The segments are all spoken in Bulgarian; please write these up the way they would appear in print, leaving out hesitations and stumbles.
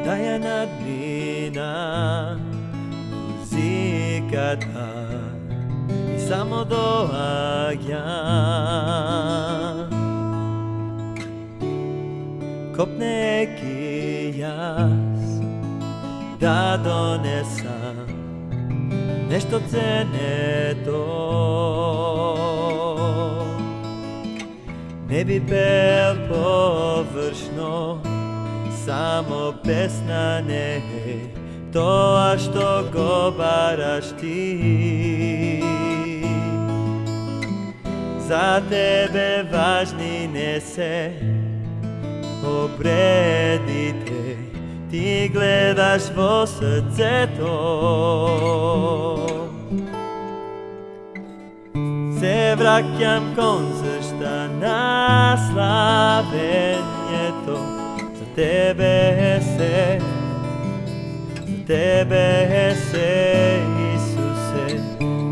тая надмина музиката и само доаѓа. Копнејќи јас да донесам нешто ценето, не би пел површно, само песна не е тоа што го бараш ти. За тебе важни не се обредите, ти гледаш во срцето. Се враќам кон зашта на славењето. За тебе се, за тебе се, Исусе.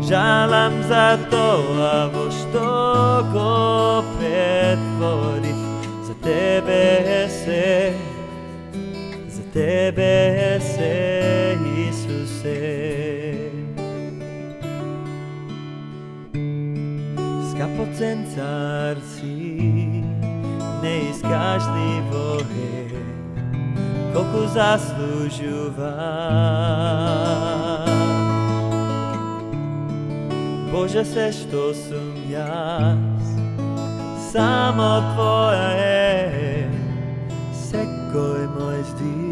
Жалам за тоа во што го претворив. За тебе се, за тебе се, Исусе. Скапоцен цар си, неискажливо е, колку заслужува. Боже, се што сум јас, само Твоја е, секој мој здив.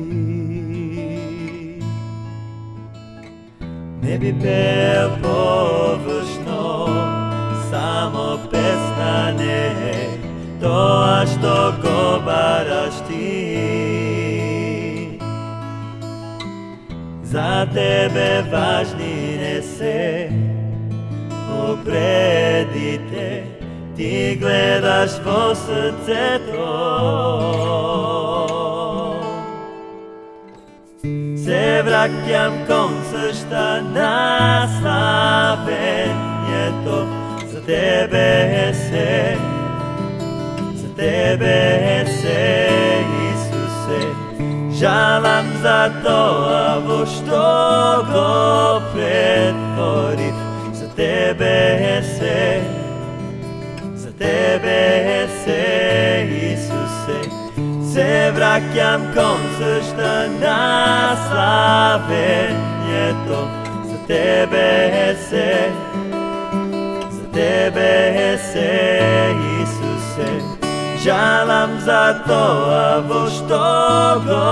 Не би пел површно, само песна не е тоа што го бараш ти. За тебе важни не се обредите, ти гледаш во срцето. Се враќам кон сршта на славењето. За тебе се, за тебе се, Исусе. Жалам за тоа во што го претворив. За тебе се, за тебе се, Исусе. Се враќам кон сршта на славењето. За тебе се, за тебе се, Исусе. Жалам за тоа во што го